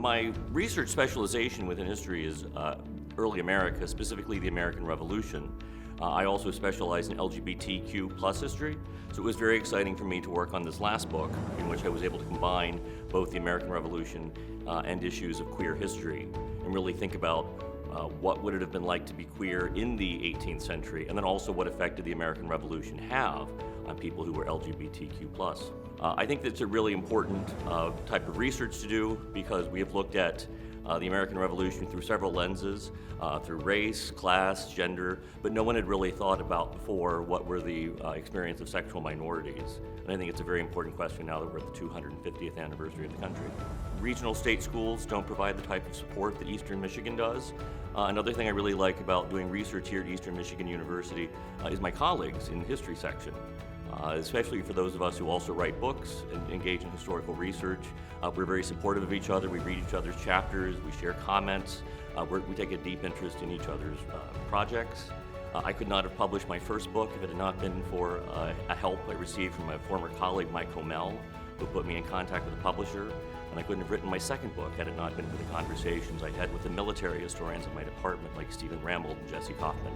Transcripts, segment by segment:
My research specialization within history is early America, specifically the American Revolution. I also specialize in LGBTQ plus history, so it was very exciting for me to work on this last book, in which I was able to combine both the American Revolution and issues of queer history, and really think about what would it have been like to be queer in the 18th century, and then also what effect did the American Revolution have on people who were LGBTQ+. I think that's a really important type of research to do because we have looked at the American Revolution through several lenses, through race, class, gender, but no one had really thought about before what were the experience of sexual minorities. And I think it's a very important question now that we're at the 250th anniversary of the country. Regional state schools don't provide the type of support that Eastern Michigan does. Another thing I really like about doing research here at Eastern Michigan University is my colleagues in the history section. Especially for those of us who also write books and engage in historical research. We're very supportive of each other. We read each other's chapters, we share comments, we take a deep interest in each other's projects. I could not have published my first book if it had not been for a help I received from my former colleague, Mike Homel, who put me in contact with a publisher. And I couldn't have written my second book had it not been for the conversations I had with the military historians in my department, like Stephen Rambold and Jesse Kaufman.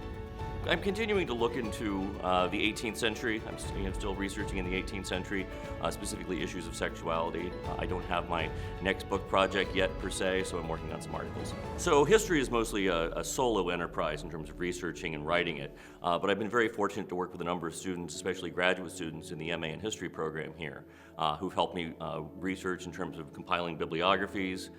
I'm continuing to look into the 18th century. I'm still researching in the 18th century, specifically issues of sexuality. I don't have my next book project yet per se, so I'm working on some articles. So history is mostly a solo enterprise in terms of researching and writing it, but I've been very fortunate to work with a number of students, especially graduate students in the MA in History program here, who've helped me research in terms of compiling bibliographies,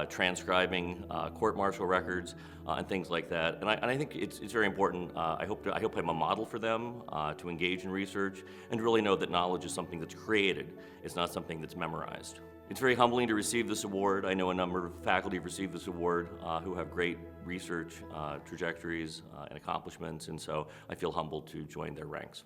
transcribing court-martial records, and things like that. And I think it's very important. I hope I'm a model for them to engage in research and to really know that knowledge is something that's created. It's not something that's memorized. It's very humbling to receive this award. I know a number of faculty have received this award who have great research trajectories and accomplishments, and so I feel humbled to join their ranks.